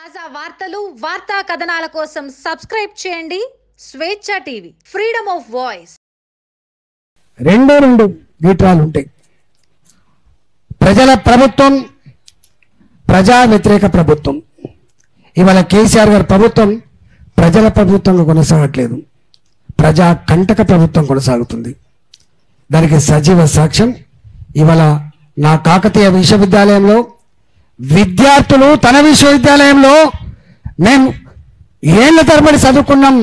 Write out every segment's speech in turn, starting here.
తాజా వార్తలు వార్తా కథనాల కోసం సబ్స్క్రైబ్ చేయండి స్వేచ్ఛ టీవీ ఫ్రీడమ్ ఆఫ్ వాయిస్. రెండు గీటాలు ఉంటాయి. ప్రజల ప్రభుత్వం, ప్రజా వ్యతిరేక ప్రభుత్వం. ఇవాళ కేసీఆర్ గారి ప్రభుత్వం ప్రజల ప్రభుత్వంగా కొనసాగట్లేదు, ప్రజా కంటక ప్రభుత్వం కొనసాగుతుంది. దానికి సజీవ సాక్ష్యం ఇవాళ నా కాకతీయ విశ్వవిద్యాలయంలో విద్యార్థులు తన విశ్వవిద్యాలయంలో మేము ఏళ్ల తరబడి చదువుకున్నాం,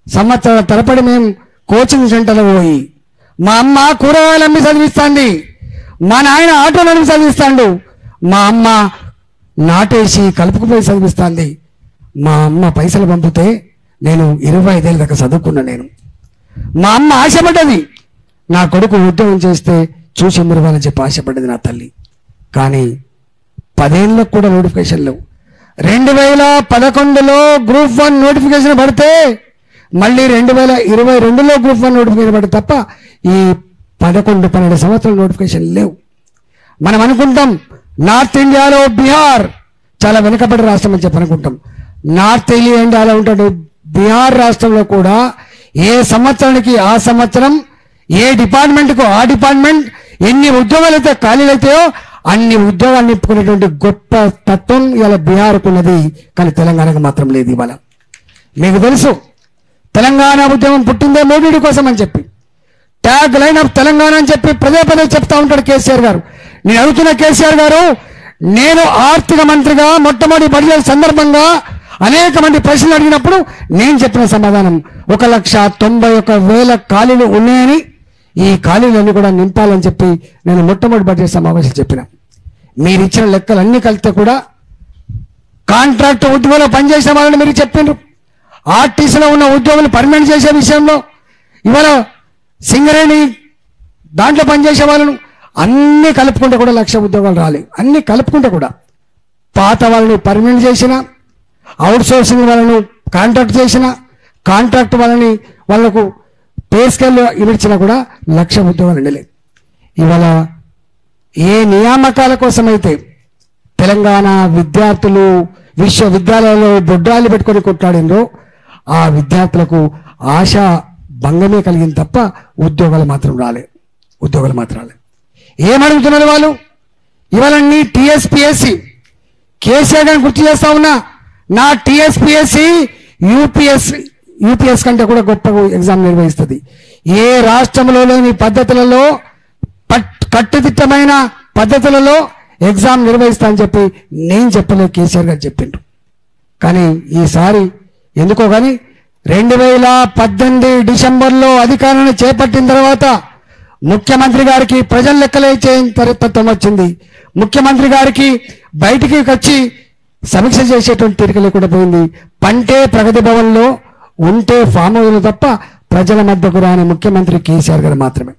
సంవత్సరాల తరబడి మేము కోచింగ్ సెంటర్లో పోయి మా అమ్మ కూరగాయలు అమ్మి చదివిస్తాంది, మా నాయన ఆటోలు అమ్మి చదివిస్తాడు, మా అమ్మ నాటేసి కలుపుకుపోయి చదివిస్తాంది. మా అమ్మ పైసలు పంపితే నేను 25 ఏళ్ళ దాకా చదువుకున్నా. మా అమ్మ ఆశపడ్డది నా కొడుకు ఉద్యోగం చేస్తే చూసి మురవాలని చెప్పి ఆశపడ్డది నా తల్లి. కానీ 10 ఏళ్ళకు కూడా నోటిఫికేషన్ లేవు. 2011లో గ్రూప్ 1 నోటిఫికేషన్ పడితే మళ్ళీ 2022లో గ్రూప్ 1 నోటిఫికేషన్ పడితే తప్ప ఈ 11-12 సంవత్సరాల నోటిఫికేషన్ లేవు. మనం అనుకుంటాం నార్త్ ఇండియాలో బీహార్ చాలా వెనుకబడి రాష్ట్రం అని చెప్పి అనుకుంటాం. నార్త్ ఇండియాలో ఉంటాడు బీహార్ రాష్ట్రంలో కూడా ఏ సంవత్సరానికి ఆ సంవత్సరం, ఏ డిపార్ట్మెంట్కు ఆ డిపార్ట్మెంట్ ఎన్ని ఉద్యోగాలు అయితే ఖాళీలు అవుతాయో అన్ని ఉద్యోగాలు నింపుకునేటువంటి గొప్ప తత్వం ఇవాళ బీహార్కు ఉన్నది, కానీ తెలంగాణకు మాత్రం లేదు. ఇవాళ మీకు తెలుసు తెలంగాణ ఉద్యమం పుట్టిందే మోడీ కోసం అని చెప్పి, ట్యాగ్ లైన్ ఆఫ్ తెలంగాణ అని చెప్పి పదే చెప్తా ఉంటాడు కేసీఆర్ గారు. నేను అడుగుతున్న కేసీఆర్ గారు, నేను ఆర్థిక మంత్రిగా మొట్టమొదటి బడ్జెట్ సందర్భంగా అనేక మంది ప్రశ్నలు అడిగినప్పుడు నేను చెప్పిన సమాధానం 1,91,000 ఖాళీలు ఉన్నాయని, ఈ ఖాళీలన్నీ కూడా నింపాలని చెప్పి నేను మొట్టమొదటి బడ్జెట్ సమావేశం చెప్పిన. మీరు ఇచ్చిన లెక్కలు అన్ని కలిపితే కూడా కాంట్రాక్ట్ ఉద్యోగంలో పనిచేసిన వాళ్ళని మీరు చెప్పిండ్రు, ఆర్టీసీలో ఉన్న ఉద్యోగులు పర్మనెంట్ చేసే విషయంలో ఇవాళ సింగరేణి దాంట్లో పనిచేసే వాళ్ళను అన్ని కలుపుకుంటే కూడా 1,00,000 ఉద్యోగాలు రాలేదు. అన్ని కలుపుకుంటే కూడా పాత వాళ్ళని పర్మనెంట్ చేసిన, అవుట్ సోర్సింగ్ వాళ్ళను కాంట్రాక్ట్ చేసిన, కాంట్రాక్ట్ వాళ్ళకు పే స్కేల్లో ఇచ్చినా కూడా 1,00,000 ఉద్యోగాలు ఉండలేదు. ఇవాళ ఏ నియామకాల కోసమైతే తెలంగాణ విద్యార్థులు విశ్వవిద్యాలయాల్లో బొడ్డాలు పెట్టుకొని కొట్లాడిందో ఆ విద్యార్థులకు ఆశ భంగమే కలిగింది తప్ప ఉద్యోగాలు మాత్రం రాలే. ఏమడుగుతున్నారు వాళ్ళు? ఇవాళ నీ టీఎస్పీఎస్సీ కేసీఆర్ గారిని గుర్తు చేస్తా ఉన్నా, నా టీఎస్పీఎస్సీ యూపీఎస్ కంటే కూడా గొప్ప ఎగ్జామ్ నిర్వహిస్తుంది. ఏ రాష్ట్రంలో లేని పద్ధతులలో కట్టుదిట్టమైన పద్ధతులలో ఎగ్జామ్ నిర్వహిస్తా అని చెప్పి నేను చెప్పలేదు, కేసీఆర్ గారు చెప్పిండ్రు. కానీ ఈసారి ఎందుకో కానీ 2018 డిసెంబర్లో అధికారాన్ని చేపట్టిన తర్వాత ముఖ్యమంత్రి గారికి ప్రజల లెక్కలే తత్వం వచ్చింది. ముఖ్యమంత్రి గారికి బయటికి వచ్చి సమీక్ష చేసేటువంటి తీరిక లేకుండా పోయింది. పంటే ప్రగతి భవన్లో ఉంటే ఫామ్ హౌస్లో తప్ప ప్రజల మధ్యకు రాని ముఖ్యమంత్రి కేసీఆర్ గారు మాత్రమే.